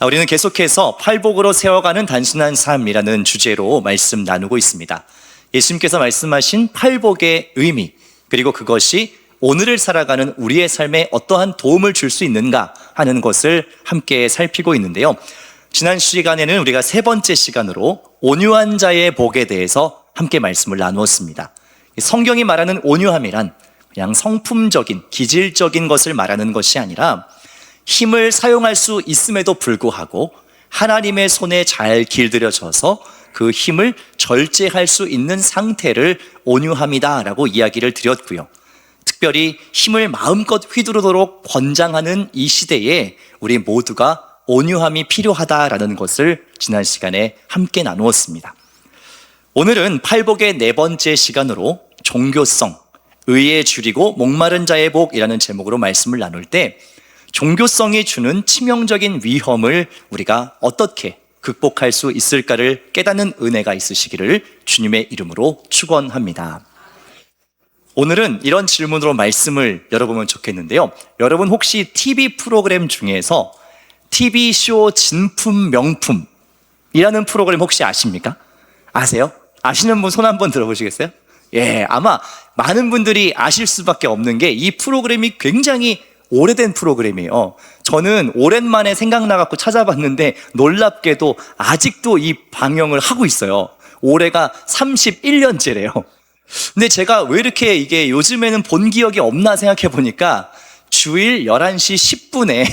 우리는 계속해서 팔복으로 세워가는 단순한 삶이라는 주제로 말씀 나누고 있습니다. 예수님께서 말씀하신 팔복의 의미, 그리고 그것이 오늘을 살아가는 우리의 삶에 어떠한 도움을 줄 수 있는가 하는 것을 함께 살피고 있는데요. 지난 시간에는 우리가 세 번째 시간으로 온유한 자의 복에 대해서 함께 말씀을 나누었습니다. 성경이 말하는 온유함이란 그냥 성품적인, 기질적인 것을 말하는 것이 아니라 힘을 사용할 수 있음에도 불구하고 하나님의 손에 잘 길들여져서 그 힘을 절제할 수 있는 상태를 온유함이다라고 이야기를 드렸고요. 특별히 힘을 마음껏 휘두르도록 권장하는 이 시대에 우리 모두가 온유함이 필요하다라는 것을 지난 시간에 함께 나누었습니다. 오늘은 팔복의 네 번째 시간으로 종교성, 의에 줄이고 목마른 자의 복이라는 제목으로 말씀을 나눌 때 종교성이 주는 치명적인 위험을 우리가 어떻게 극복할 수 있을까를 깨닫는 은혜가 있으시기를 주님의 이름으로 축원합니다. 오늘은 이런 질문으로 말씀을 열어보면 좋겠는데요. 여러분 혹시 TV 프로그램 중에서 TV쇼 진품 명품이라는 프로그램 혹시 아십니까? 아세요? 아시는 분 손 한번 들어보시겠어요? 예, 아마 많은 분들이 아실 수밖에 없는 게 이 프로그램이 굉장히 오래된 프로그램이에요. 저는 오랜만에 생각나갖고 찾아봤는데 놀랍게도 아직도 이 방영을 하고 있어요. 올해가 31년째래요. 근데 제가 왜 이렇게 이게 요즘에는 본 기억이 없나 생각해 보니까 주일 11시 10분에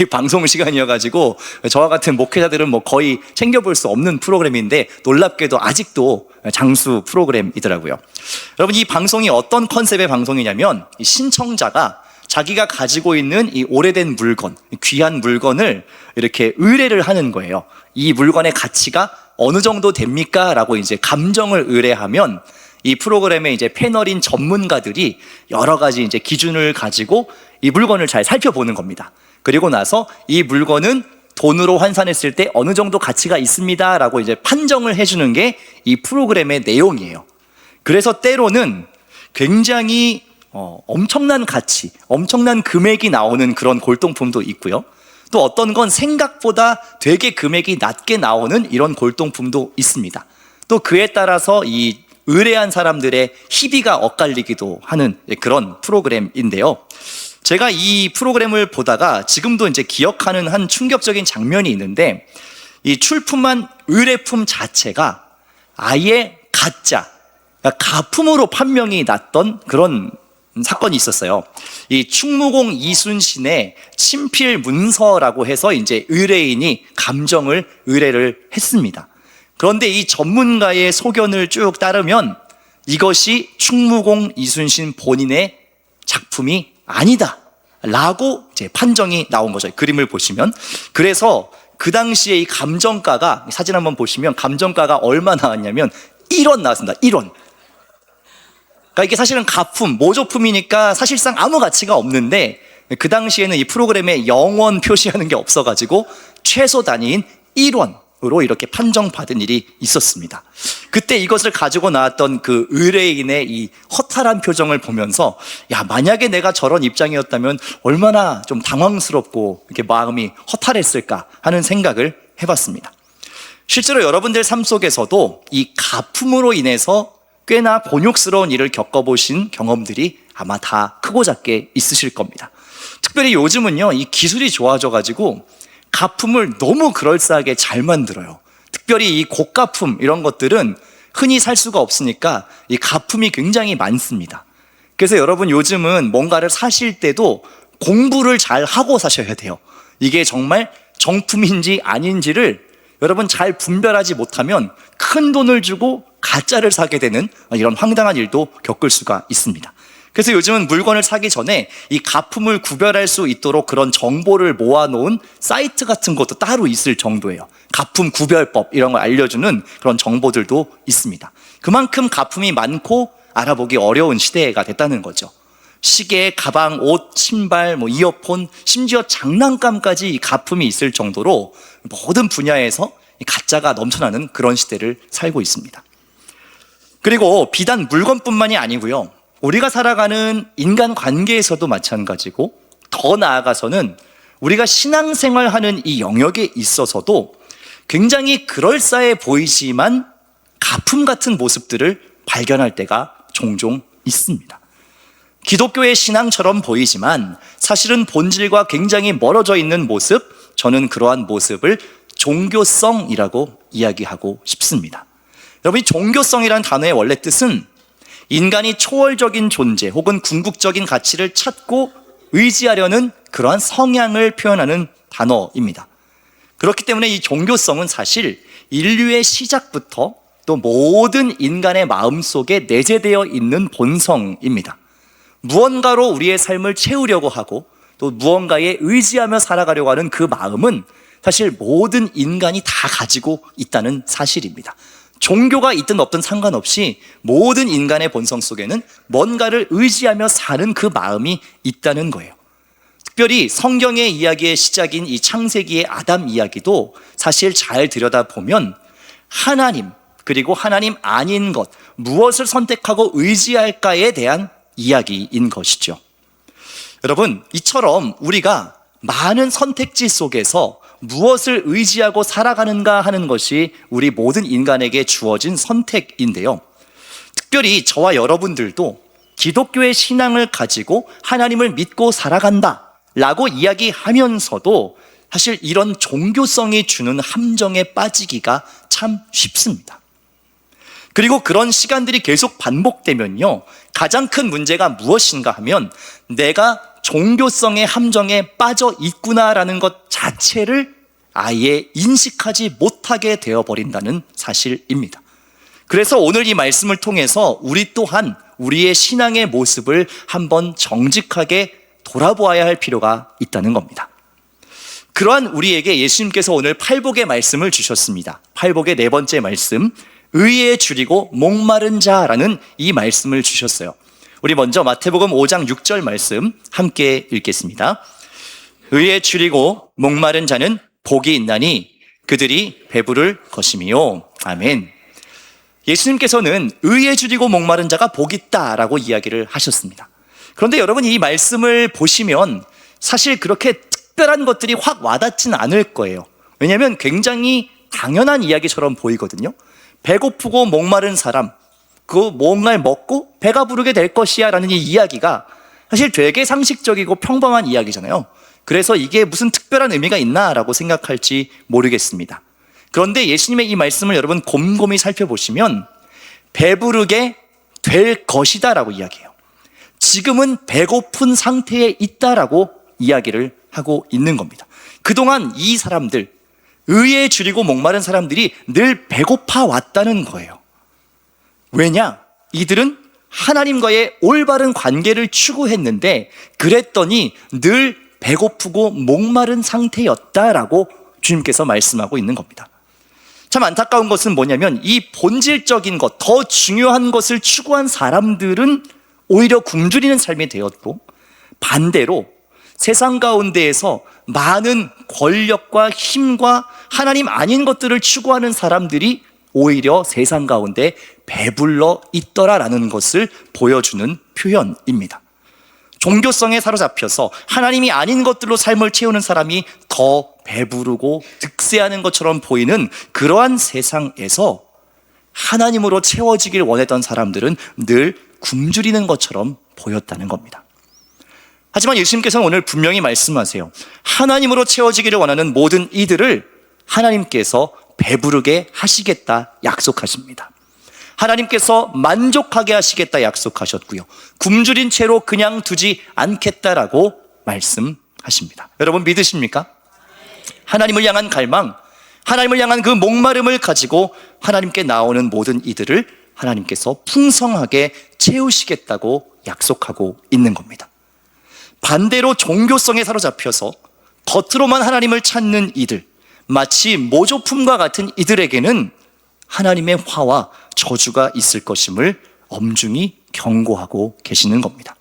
이 방송 시간이어가지고 저와 같은 목회자들은 뭐 거의 챙겨볼 수 없는 프로그램인데 놀랍게도 아직도 장수 프로그램이더라고요. 여러분, 이 방송이 어떤 컨셉의 방송이냐면 이 신청자가 자기가 가지고 있는 이 오래된 물건, 귀한 물건을 이렇게 의뢰를 하는 거예요. 이 물건의 가치가 어느 정도 됩니까? 라고 이제 감정을 의뢰하면 이 프로그램에 이제 패널인 전문가들이 여러 가지 이제 기준을 가지고 이 물건을 잘 살펴보는 겁니다. 그리고 나서 이 물건은 돈으로 환산했을 때 어느 정도 가치가 있습니다. 라고 이제 판정을 해주는 게 이 프로그램의 내용이에요. 그래서 때로는 굉장히 엄청난 가치, 엄청난 금액이 나오는 그런 골동품도 있고요. 또 어떤 건 생각보다 되게 금액이 낮게 나오는 이런 골동품도 있습니다. 또 그에 따라서 이 의뢰한 사람들의 희비가 엇갈리기도 하는 그런 프로그램인데요. 제가 이 프로그램을 보다가 지금도 이제 기억하는 한 충격적인 장면이 있는데 이 출품한 의뢰품 자체가 아예 가짜, 그러니까 가품으로 판명이 났던 그런 사건이 있었어요. 이 충무공 이순신의 친필 문서라고 해서 이제 의뢰인이 감정을 의뢰를 했습니다. 그런데 이 전문가의 소견을 쭉 따르면 이것이 충무공 이순신 본인의 작품이 아니다 라고 이제 판정이 나온 거죠. 그림을 보시면. 그래서 그 당시에 이 감정가가, 사진 한번 보시면 감정가가 얼마 나왔냐면 1원 나왔습니다. 1원. 그러니까 이게 사실은 가품, 모조품이니까 사실상 아무 가치가 없는데 그 당시에는 이 프로그램에 0원 표시하는 게 없어가지고 최소 단위인 1원으로 이렇게 판정받은 일이 있었습니다. 그때 이것을 가지고 나왔던 그 의뢰인의 이 허탈한 표정을 보면서 야, 만약에 내가 저런 입장이었다면 얼마나 좀 당황스럽고 이렇게 마음이 허탈했을까 하는 생각을 해봤습니다. 실제로 여러분들 삶 속에서도 이 가품으로 인해서 꽤나 곤욕스러운 일을 겪어보신 경험들이 아마 다 크고 작게 있으실 겁니다. 특별히 요즘은요, 이 기술이 좋아져가지고 가품을 너무 그럴싸하게 잘 만들어요. 특별히 이 고가품 이런 것들은 흔히 살 수가 없으니까 이 가품이 굉장히 많습니다. 그래서 여러분 요즘은 뭔가를 사실 때도 공부를 잘 하고 사셔야 돼요. 이게 정말 정품인지 아닌지를 여러분 잘 분별하지 못하면 큰 돈을 주고 가짜를 사게 되는 이런 황당한 일도 겪을 수가 있습니다. 그래서 요즘은 물건을 사기 전에 이 가품을 구별할 수 있도록 그런 정보를 모아놓은 사이트 같은 것도 따로 있을 정도예요. 가품 구별법 이런 걸 알려주는 그런 정보들도 있습니다. 그만큼 가품이 많고 알아보기 어려운 시대가 됐다는 거죠. 시계, 가방, 옷, 신발, 이어폰, 심지어 장난감까지 이 가품이 있을 정도로 모든 분야에서 가짜가 넘쳐나는 그런 시대를 살고 있습니다. 그리고 비단 물건뿐만이 아니고요, 우리가 살아가는 인간관계에서도 마찬가지고 더 나아가서는 우리가 신앙생활하는 이 영역에 있어서도 굉장히 그럴싸해 보이지만 가품 같은 모습들을 발견할 때가 종종 있습니다. 기독교의 신앙처럼 보이지만 사실은 본질과 굉장히 멀어져 있는 모습, 저는 그러한 모습을 종교성이라고 이야기하고 싶습니다. 여러분, 이 종교성이라는 단어의 원래 뜻은 인간이 초월적인 존재 혹은 궁극적인 가치를 찾고 의지하려는 그러한 성향을 표현하는 단어입니다. 그렇기 때문에 이 종교성은 사실 인류의 시작부터 또 모든 인간의 마음속에 내재되어 있는 본성입니다. 무언가로 우리의 삶을 채우려고 하고 또 무언가에 의지하며 살아가려고 하는 그 마음은 사실 모든 인간이 다 가지고 있다는 사실입니다. 종교가 있든 없든 상관없이 모든 인간의 본성 속에는 뭔가를 의지하며 사는 그 마음이 있다는 거예요. 특별히 성경의 이야기의 시작인 이 창세기의 아담 이야기도 사실 잘 들여다보면 하나님 그리고 하나님 아닌 것, 무엇을 선택하고 의지할까에 대한 이야기인 것이죠. 여러분, 이처럼 우리가 많은 선택지 속에서 무엇을 의지하고 살아가는가 하는 것이 우리 모든 인간에게 주어진 선택인데요. 특별히 저와 여러분들도 기독교의 신앙을 가지고 하나님을 믿고 살아간다 라고 이야기하면서도 사실 이런 종교성이 주는 함정에 빠지기가 참 쉽습니다. 그리고 그런 시간들이 계속 반복되면요, 가장 큰 문제가 무엇인가 하면 내가 종교성의 함정에 빠져 있구나라는 것 자체를 아예 인식하지 못하게 되어버린다는 사실입니다. 그래서 오늘 이 말씀을 통해서 우리 또한 우리의 신앙의 모습을 한번 정직하게 돌아보아야 할 필요가 있다는 겁니다. 그러한 우리에게 예수님께서 오늘 팔복의 말씀을 주셨습니다. 팔복의 네 번째 말씀, 의에 줄이고 목마른 자라는 이 말씀을 주셨어요. 우리 먼저 마태복음 5장 6절 말씀 함께 읽겠습니다. 의에 줄이고 목마른 자는 복이 있나니 그들이 배부를 것임이요. 아멘. 예수님께서는 의에 줄이고 목마른 자가 복이 있다라고 이야기를 하셨습니다. 그런데 여러분, 이 말씀을 보시면 사실 그렇게 특별한 것들이 확 와닿진 않을 거예요. 왜냐하면 굉장히 당연한 이야기처럼 보이거든요. 배고프고 목마른 사람, 그 뭔가를 먹고 배가 부르게 될 것이야 라는 이 이야기가 사실 되게 상식적이고 평범한 이야기잖아요. 그래서 이게 무슨 특별한 의미가 있나 라고 생각할지 모르겠습니다. 그런데 예수님의 이 말씀을 여러분 곰곰이 살펴보시면 배부르게 될 것이다 라고 이야기해요. 지금은 배고픈 상태에 있다라고 이야기를 하고 있는 겁니다. 그동안 이 사람들, 의에 줄이고 목마른 사람들이 늘 배고파 왔다는 거예요. 왜냐? 이들은 하나님과의 올바른 관계를 추구했는데 그랬더니 늘 배고프고 목마른 상태였다라고 주님께서 말씀하고 있는 겁니다. 참 안타까운 것은 뭐냐면 이 본질적인 것, 더 중요한 것을 추구한 사람들은 오히려 굶주리는 삶이 되었고, 반대로 세상 가운데에서 많은 권력과 힘과 하나님 아닌 것들을 추구하는 사람들이 오히려 세상 가운데 배불러 있더라라는 것을 보여주는 표현입니다. 종교성에 사로잡혀서 하나님이 아닌 것들로 삶을 채우는 사람이 더 배부르고 득세하는 것처럼 보이는 그러한 세상에서 하나님으로 채워지길 원했던 사람들은 늘 굶주리는 것처럼 보였다는 겁니다. 하지만 예수님께서는 오늘 분명히 말씀하세요. 하나님으로 채워지기를 원하는 모든 이들을 하나님께서 배부르게 하시겠다 약속하십니다. 하나님께서 만족하게 하시겠다 약속하셨고요. 굶주린 채로 그냥 두지 않겠다라고 말씀하십니다. 여러분 믿으십니까? 하나님을 향한 갈망, 하나님을 향한 그 목마름을 가지고 하나님께 나오는 모든 이들을 하나님께서 풍성하게 채우시겠다고 약속하고 있는 겁니다. 반대로 종교성에 사로잡혀서 겉으로만 하나님을 찾는 이들, 마치 모조품과 같은 이들에게는 하나님의 화와 저주가 있을 것임을 엄중히 경고하고 계시는 겁니다.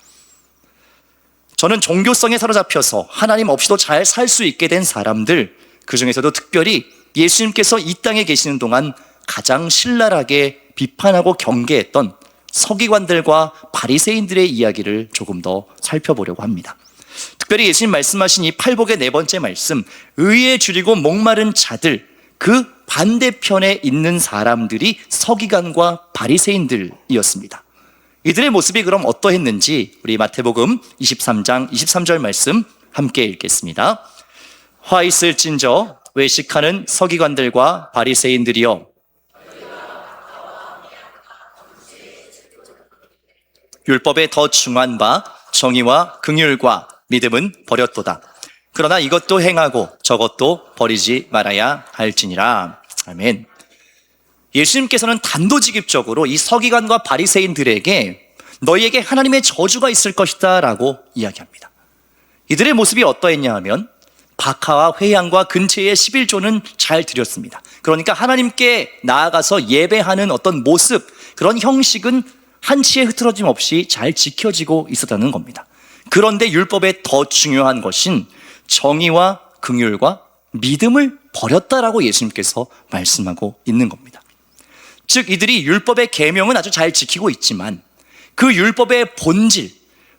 저는 종교성에 사로잡혀서 하나님 없이도 잘 살 수 있게 된 사람들, 그 중에서도 특별히 예수님께서 이 땅에 계시는 동안 가장 신랄하게 비판하고 경계했던 서기관들과 바리새인들의 이야기를 조금 더 살펴보려고 합니다. 특별히 예수님 말씀하신 이 팔복의 네 번째 말씀, 의에 줄이고 목마른 자들, 그 반대편에 있는 사람들이 서기관과 바리새인들이었습니다. 이들의 모습이 그럼 어떠했는지 우리 마태복음 23장 23절 말씀 함께 읽겠습니다. 화 있을진저 외식하는 서기관들과 바리새인들이여, 율법에 더 중한 바 정의와 긍휼과 믿음은 버렸도다. 그러나 이것도 행하고 저것도 버리지 말아야 할지니라. 아멘. 예수님께서는 단도직입적으로 이 서기관과 바리새인들에게 너희에게 하나님의 저주가 있을 것이다 라고 이야기합니다. 이들의 모습이 어떠했냐 하면 박하와 회향과 근처의 11조는 잘 드렸습니다. 그러니까 하나님께 나아가서 예배하는 어떤 모습, 그런 형식은 한치의 흐트러짐 없이 잘 지켜지고 있었다는 겁니다. 그런데 율법에 더 중요한 것인 정의와 긍휼과 믿음을 버렸다라고 예수님께서 말씀하고 있는 겁니다. 즉 이들이 율법의 계명은 아주 잘 지키고 있지만 그 율법의 본질,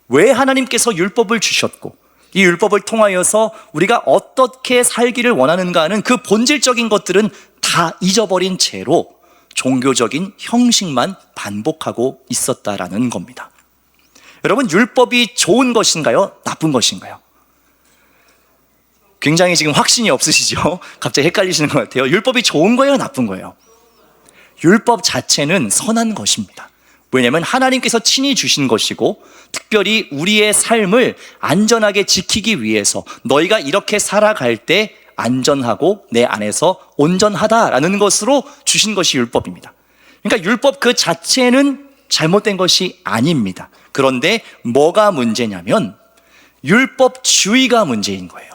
왜 하나님께서 율법을 주셨고 이 율법을 통하여서 우리가 어떻게 살기를 원하는가 하는 그 본질적인 것들은 다 잊어버린 채로 종교적인 형식만 반복하고 있었다라는 겁니다. 여러분, 율법이 좋은 것인가요? 나쁜 것인가요? 굉장히 지금 확신이 없으시죠? 갑자기 헷갈리시는 것 같아요. 율법이 좋은 거예요? 나쁜 거예요? 율법 자체는 선한 것입니다. 왜냐하면 하나님께서 친히 주신 것이고 특별히 우리의 삶을 안전하게 지키기 위해서 너희가 이렇게 살아갈 때 안전하고 내 안에서 온전하다라는 것으로 주신 것이 율법입니다. 그러니까 율법 그 자체는 잘못된 것이 아닙니다. 그런데 뭐가 문제냐면 율법주의가 문제인 거예요.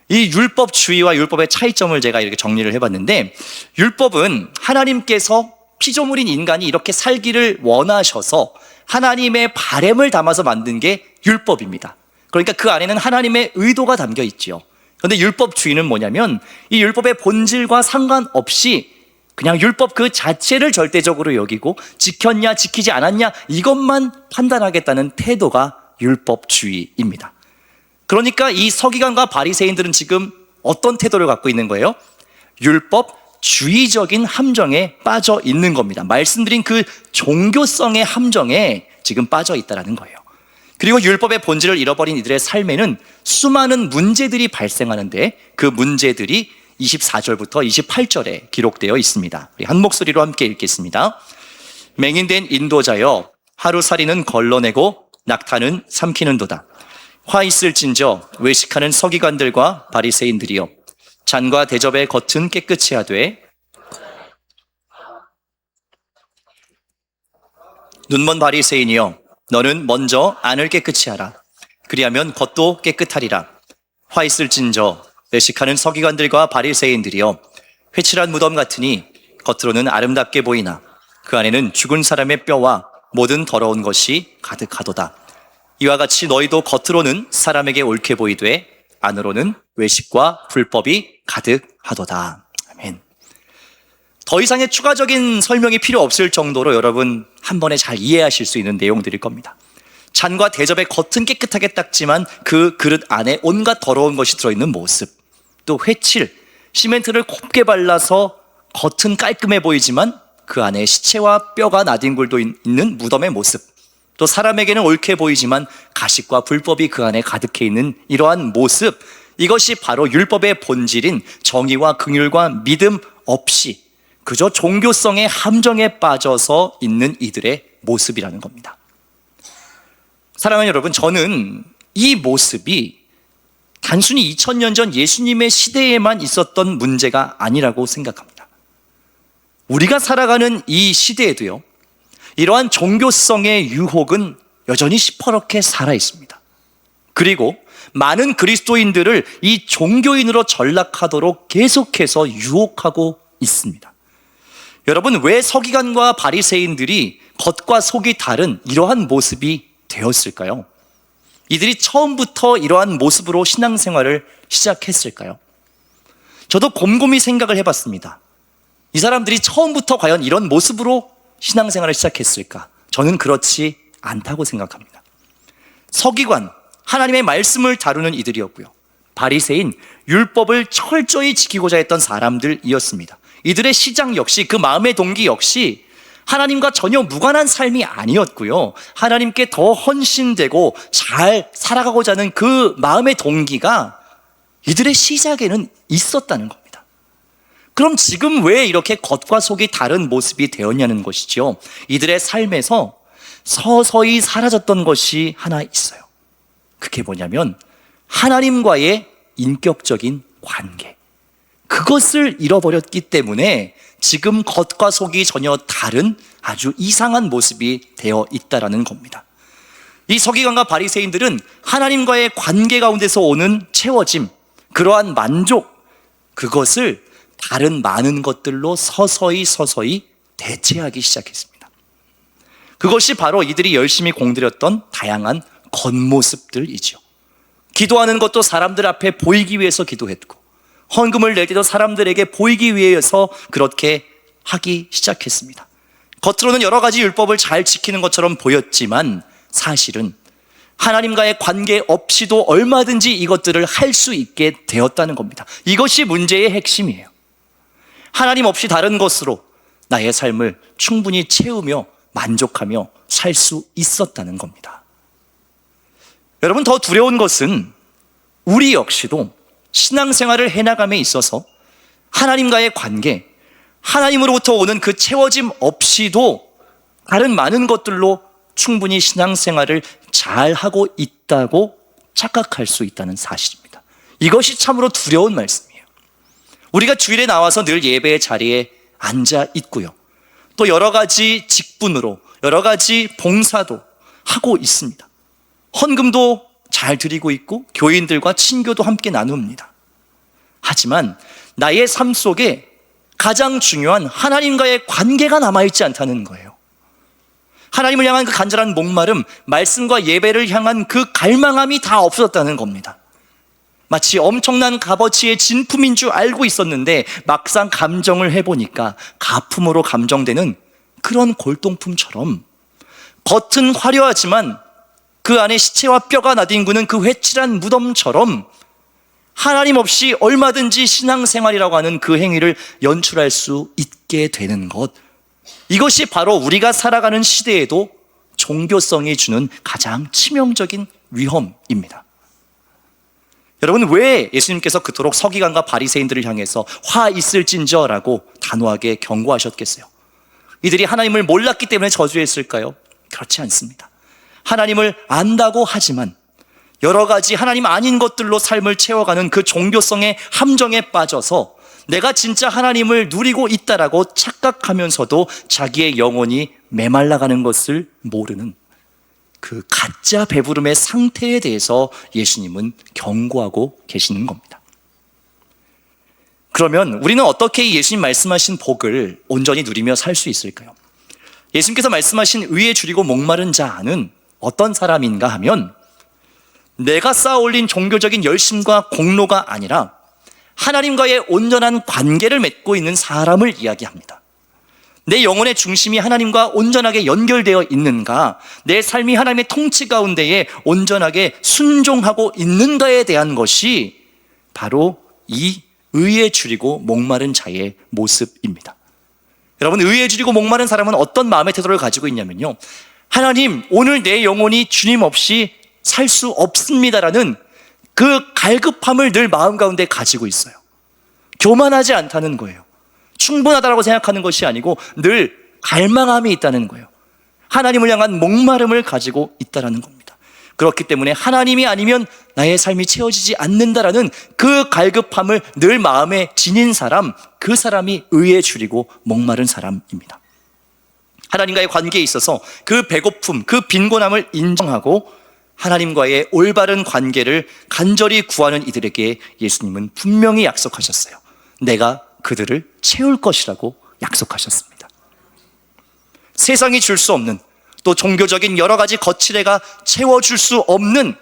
이 율법주의와 율법의 차이점을 제가 이렇게 정리를 해봤는데, 율법은 하나님께서 피조물인 인간이 이렇게 살기를 원하셔서 하나님의 바램을 담아서 만든 게 율법입니다. 그러니까 그 안에는 하나님의 의도가 담겨 있지요. 그런데 율법주의는 뭐냐면 이 율법의 본질과 상관없이 그냥 율법 그 자체를 절대적으로 여기고 지켰냐 지키지 않았냐 이것만 판단하겠다는 태도가 율법주의입니다. 그러니까 이 서기관과 바리새인들은 지금 어떤 태도를 갖고 있는 거예요? 율법주의적인 함정에 빠져 있는 겁니다. 말씀드린 그 종교성의 함정에 지금 빠져 있다는 거예요. 그리고 율법의 본질을 잃어버린 이들의 삶에는 수많은 문제들이 발생하는데 그 문제들이 24절부터 28절에 기록되어 있습니다. 우리 한 목소리로 함께 읽겠습니다. 맹인된 인도자여, 하루살이는 걸러내고 낙타는 삼키는도다. 화 있을진저 외식하는 서기관들과 바리새인들이여, 잔과 대접의 겉은 깨끗이 하되 눈먼 바리새인이여, 너는 먼저 안을 깨끗이 하라. 그리하면 겉도 깨끗하리라. 화 있을진저 외식하는 서기관들과 바리새인들이여, 회칠한 무덤 같으니 겉으로는 아름답게 보이나 그 안에는 죽은 사람의 뼈와 모든 더러운 것이 가득하도다. 이와 같이 너희도 겉으로는 사람에게 옳게 보이되 안으로는 외식과 불법이 가득하도다. 아멘. 더 이상의 추가적인 설명이 필요 없을 정도로 여러분 한 번에 잘 이해하실 수 있는 내용들일 겁니다. 잔과 대접의 겉은 깨끗하게 닦지만 그 그릇 안에 온갖 더러운 것이 들어있는 모습, 또 회칠, 시멘트를 곱게 발라서 겉은 깔끔해 보이지만 그 안에 시체와 뼈가 나뒹굴도 있는 무덤의 모습, 또 사람에게는 옳게 보이지만 가식과 불법이 그 안에 가득해 있는 이러한 모습, 이것이 바로 율법의 본질인 정의와 긍휼과 믿음 없이 그저 종교성의 함정에 빠져서 있는 이들의 모습이라는 겁니다. 사랑하는 여러분, 저는 이 모습이 단순히 2000년 전 예수님의 시대에만 있었던 문제가 아니라고 생각합니다. 우리가 살아가는 이 시대에도요, 이러한 종교성의 유혹은 여전히 시퍼렇게 살아있습니다. 그리고 많은 그리스도인들을 이 종교인으로 전락하도록 계속해서 유혹하고 있습니다. 여러분, 왜 서기관과 바리새인들이 겉과 속이 다른 이러한 모습이 되었을까요? 이들이 처음부터 이러한 모습으로 신앙생활을 시작했을까요? 저도 곰곰이 생각을 해봤습니다. 이 사람들이 처음부터 과연 이런 모습으로 신앙생활을 시작했을까? 저는 그렇지 않다고 생각합니다. 서기관, 하나님의 말씀을 다루는 이들이었고요. 바리새인, 율법을 철저히 지키고자 했던 사람들이었습니다. 이들의 시작 역시, 그 마음의 동기 역시 하나님과 전혀 무관한 삶이 아니었고요. 하나님께 더 헌신되고 잘 살아가고자 하는 그 마음의 동기가 이들의 시작에는 있었다는 겁니다. 그럼 지금 왜 이렇게 겉과 속이 다른 모습이 되었냐는 것이죠. 이들의 삶에서 서서히 사라졌던 것이 하나 있어요. 그게 뭐냐면 하나님과의 인격적인 관계, 그것을 잃어버렸기 때문에 지금 겉과 속이 전혀 다른 아주 이상한 모습이 되어 있다는 겁니다. 이 서기관과 바리새인들은 하나님과의 관계 가운데서 오는 채워짐, 그러한 만족, 그것을 다른 많은 것들로 서서히 대체하기 시작했습니다. 그것이 바로 이들이 열심히 공들였던 다양한 겉모습들이죠. 기도하는 것도 사람들 앞에 보이기 위해서 기도했고, 헌금을 낼 때도 사람들에게 보이기 위해서 그렇게 하기 시작했습니다. 겉으로는 여러 가지 율법을 잘 지키는 것처럼 보였지만 사실은 하나님과의 관계 없이도 얼마든지 이것들을 할 수 있게 되었다는 겁니다. 이것이 문제의 핵심이에요. 하나님 없이 다른 것으로 나의 삶을 충분히 채우며 만족하며 살 수 있었다는 겁니다. 여러분, 더 두려운 것은 우리 역시도 신앙생활을 해나감에 있어서 하나님과의 관계, 하나님으로부터 오는 그 채워짐 없이도 다른 많은 것들로 충분히 신앙생활을 잘하고 있다고 착각할 수 있다는 사실입니다. 이것이 참으로 두려운 말씀이에요. 우리가 주일에 나와서 늘 예배의 자리에 앉아 있고요. 또 여러 가지 직분으로 여러 가지 봉사도 하고 있습니다. 헌금도 잘 드리고 있고 교인들과 친교도 함께 나눕니다. 하지만 나의 삶 속에 가장 중요한 하나님과의 관계가 남아있지 않다는 거예요. 하나님을 향한 그 간절한 목마름, 말씀과 예배를 향한 그 갈망함이 다 없어졌다는 겁니다. 마치 엄청난 값어치의 진품인 줄 알고 있었는데 막상 감정을 해보니까 가품으로 감정되는 그런 골동품처럼, 겉은 화려하지만 그 안에 시체와 뼈가 나뒹구는 그 회칠한 무덤처럼 하나님 없이 얼마든지 신앙생활이라고 하는 그 행위를 연출할 수 있게 되는 것, 이것이 바로 우리가 살아가는 시대에도 종교성이 주는 가장 치명적인 위험입니다. 여러분, 왜 예수님께서 그토록 서기관과 바리새인들을 향해서 화 있을진저라고 단호하게 경고하셨겠어요? 이들이 하나님을 몰랐기 때문에 저주했을까요? 그렇지 않습니다. 하나님을 안다고 하지만 여러 가지 하나님 아닌 것들로 삶을 채워가는 그 종교성의 함정에 빠져서 내가 진짜 하나님을 누리고 있다라고 착각하면서도 자기의 영혼이 메말라가는 것을 모르는 그 가짜 배부름의 상태에 대해서 예수님은 경고하고 계시는 겁니다. 그러면 우리는 어떻게 이 예수님 말씀하신 복을 온전히 누리며 살 수 있을까요? 예수님께서 말씀하신 의에 줄이고 목마른 자는 어떤 사람인가 하면, 내가 쌓아 올린 종교적인 열심과 공로가 아니라 하나님과의 온전한 관계를 맺고 있는 사람을 이야기합니다. 내 영혼의 중심이 하나님과 온전하게 연결되어 있는가, 내 삶이 하나님의 통치 가운데에 온전하게 순종하고 있는가에 대한 것이 바로 이 의에 줄이고 목마른 자의 모습입니다. 여러분, 의에 줄이고 목마른 사람은 어떤 마음의 태도를 가지고 있냐면요, 하나님, 오늘 내 영혼이 주님 없이 살 수 없습니다라는 그 갈급함을 늘 마음 가운데 가지고 있어요. 교만하지 않다는 거예요. 충분하다고 생각하는 것이 아니고 늘 갈망함이 있다는 거예요. 하나님을 향한 목마름을 가지고 있다는 겁니다. 그렇기 때문에 하나님이 아니면 나의 삶이 채워지지 않는다라는 그 갈급함을 늘 마음에 지닌 사람, 그 사람이 의에 줄이고 목마른 사람입니다. 하나님과의 관계에 있어서 그 배고픔, 그 빈곤함을 인정하고 하나님과의 올바른 관계를 간절히 구하는 이들에게 예수님은 분명히 약속하셨어요. 내가 그들을 채울 것이라고 약속하셨습니다. 세상이 줄 수 없는, 또 종교적인 여러 가지 거칠애가 채워줄 수 없는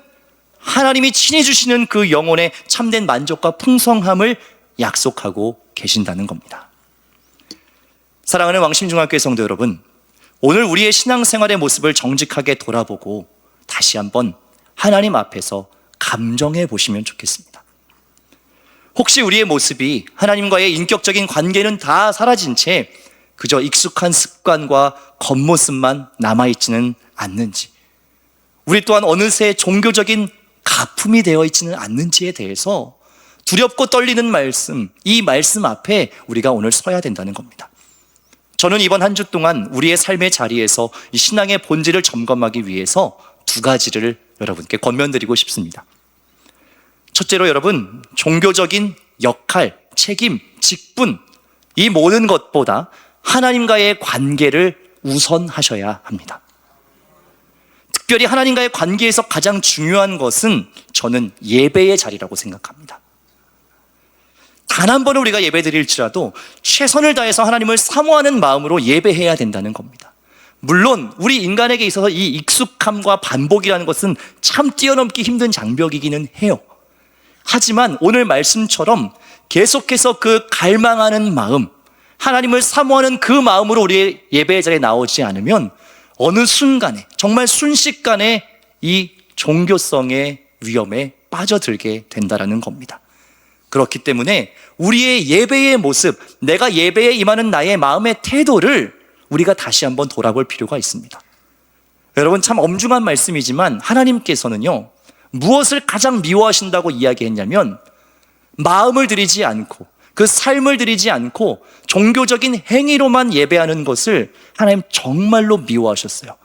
하나님이 친히 주시는 그 영혼의 참된 만족과 풍성함을 약속하고 계신다는 겁니다. 사랑하는 왕심중학교의 성도 여러분, 오늘 우리의 신앙생활의 모습을 정직하게 돌아보고 다시 한번 하나님 앞에서 감정해 보시면 좋겠습니다. 혹시 우리의 모습이 하나님과의 인격적인 관계는 다 사라진 채 그저 익숙한 습관과 겉모습만 남아있지는 않는지, 우리 또한 어느새 종교적인 가품이 되어 있지는 않는지에 대해서 두렵고 떨리는 말씀, 이 말씀 앞에 우리가 오늘 서야 된다는 겁니다. 저는 이번 한 주 동안 우리의 삶의 자리에서 이 신앙의 본질을 점검하기 위해서 두 가지를 여러분께 권면드리고 싶습니다. 첫째로 여러분, 종교적인 역할, 책임, 직분, 이 모든 것보다 하나님과의 관계를 우선하셔야 합니다. 특별히 하나님과의 관계에서 가장 중요한 것은 저는 예배의 자리라고 생각합니다. 단 한 번은 우리가 예배 드릴지라도 최선을 다해서 하나님을 사모하는 마음으로 예배해야 된다는 겁니다. 물론 우리 인간에게 있어서 이 익숙함과 반복이라는 것은 참 뛰어넘기 힘든 장벽이기는 해요. 하지만 오늘 말씀처럼 계속해서 그 갈망하는 마음, 하나님을 사모하는 그 마음으로 우리의 예배의 자리에 나오지 않으면 어느 순간에, 정말 순식간에 이 종교성의 위험에 빠져들게 된다는 겁니다. 그렇기 때문에 우리의 예배의 모습, 내가 예배에 임하는 나의 마음의 태도를 우리가 다시 한번 돌아볼 필요가 있습니다. 여러분, 참 엄중한 말씀이지만 하나님께서는요, 무엇을 가장 미워하신다고 이야기했냐면 마음을 들이지 않고 그 삶을 들이지 않고 종교적인 행위로만 예배하는 것을 하나님 정말로 미워하셨어요.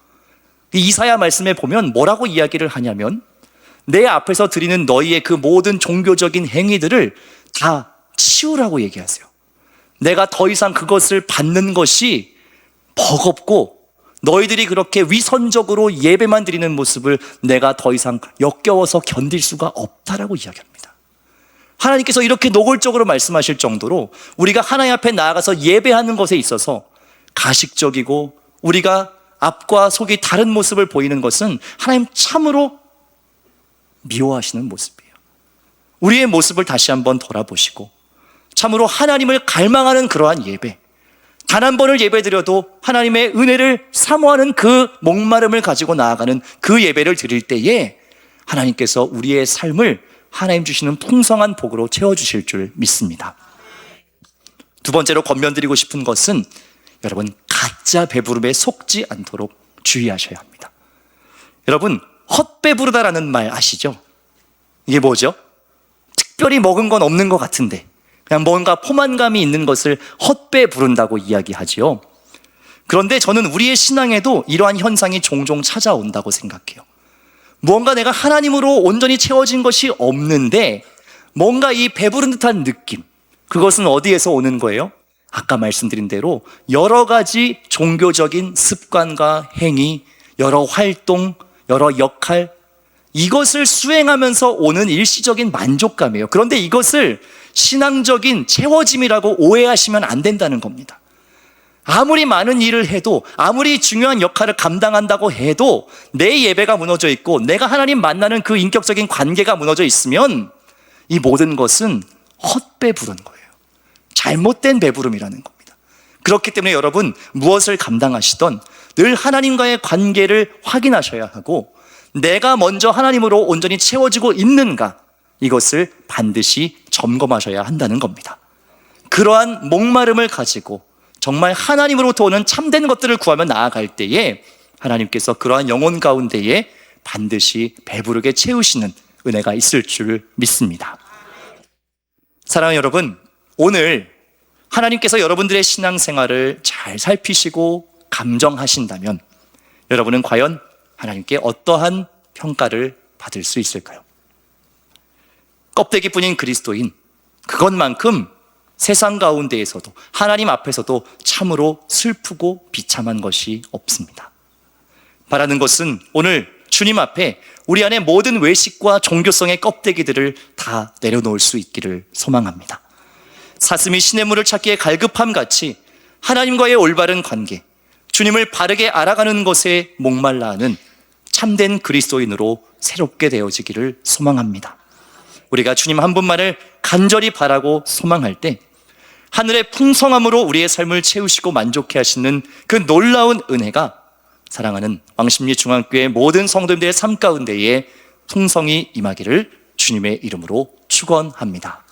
이사야 말씀에 보면 뭐라고 이야기를 하냐면, 내 앞에서 드리는 너희의 그 모든 종교적인 행위들을 다 치우라고 얘기하세요. 내가 더 이상 그것을 받는 것이 버겁고 너희들이 그렇게 위선적으로 예배만 드리는 모습을 내가 더 이상 역겨워서 견딜 수가 없다라고 이야기합니다. 하나님께서 이렇게 노골적으로 말씀하실 정도로 우리가 하나님 앞에 나아가서 예배하는 것에 있어서 가식적이고 우리가 앞과 속이 다른 모습을 보이는 것은 하나님 참으로 미워하시는 모습이에요. 우리의 모습을 다시 한번 돌아보시고 참으로 하나님을 갈망하는 그러한 예배, 단 한 번을 예배드려도 하나님의 은혜를 사모하는 그 목마름을 가지고 나아가는 그 예배를 드릴 때에 하나님께서 우리의 삶을 하나님 주시는 풍성한 복으로 채워주실 줄 믿습니다. 두 번째로 권면드리고 싶은 것은 여러분, 가짜 배부름에 속지 않도록 주의하셔야 합니다. 여러분, 헛배부르다라는 말 아시죠? 이게 뭐죠? 특별히 먹은 건 없는 것 같은데 그냥 뭔가 포만감이 있는 것을 헛배부른다고 이야기하지요. 그런데 저는 우리의 신앙에도 이러한 현상이 종종 찾아온다고 생각해요. 무언가 내가 하나님으로 온전히 채워진 것이 없는데 뭔가 이 배부른 듯한 느낌, 그것은 어디에서 오는 거예요? 아까 말씀드린 대로 여러 가지 종교적인 습관과 행위, 여러 활동, 여러 역할, 이것을 수행하면서 오는 일시적인 만족감이에요. 그런데 이것을 신앙적인 채워짐이라고 오해하시면 안 된다는 겁니다. 아무리 많은 일을 해도, 아무리 중요한 역할을 감당한다고 해도 내 예배가 무너져 있고 내가 하나님 만나는 그 인격적인 관계가 무너져 있으면 이 모든 것은 헛배부른 거예요. 잘못된 배부름이라는 겁니다. 그렇기 때문에 여러분, 무엇을 감당하시던 늘 하나님과의 관계를 확인하셔야 하고, 내가 먼저 하나님으로 온전히 채워지고 있는가, 이것을 반드시 점검하셔야 한다는 겁니다. 그러한 목마름을 가지고 정말 하나님으로부터 오는 참된 것들을 구하며 나아갈 때에 하나님께서 그러한 영혼 가운데에 반드시 배부르게 채우시는 은혜가 있을 줄 믿습니다. 사랑하는 여러분, 오늘 하나님께서 여러분들의 신앙생활을 잘 살피시고 감정하신다면 여러분은 과연 하나님께 어떠한 평가를 받을 수 있을까요? 껍데기뿐인 그리스도인, 그것만큼 세상 가운데에서도 하나님 앞에서도 참으로 슬프고 비참한 것이 없습니다. 바라는 것은 오늘 주님 앞에 우리 안에 모든 외식과 종교성의 껍데기들을 다 내려놓을 수 있기를 소망합니다. 사슴이 시냇물을 찾기에 갈급함 같이 하나님과의 올바른 관계, 주님을 바르게 알아가는 것에 목말라 하는 참된 그리스도인으로 새롭게 되어지기를 소망합니다. 우리가 주님 한 분만을 간절히 바라고 소망할 때 하늘의 풍성함으로 우리의 삶을 채우시고 만족해 하시는 그 놀라운 은혜가 사랑하는 왕십리 중앙교회 모든 성도님들의 삶 가운데에 풍성이 임하기를 주님의 이름으로 축원합니다.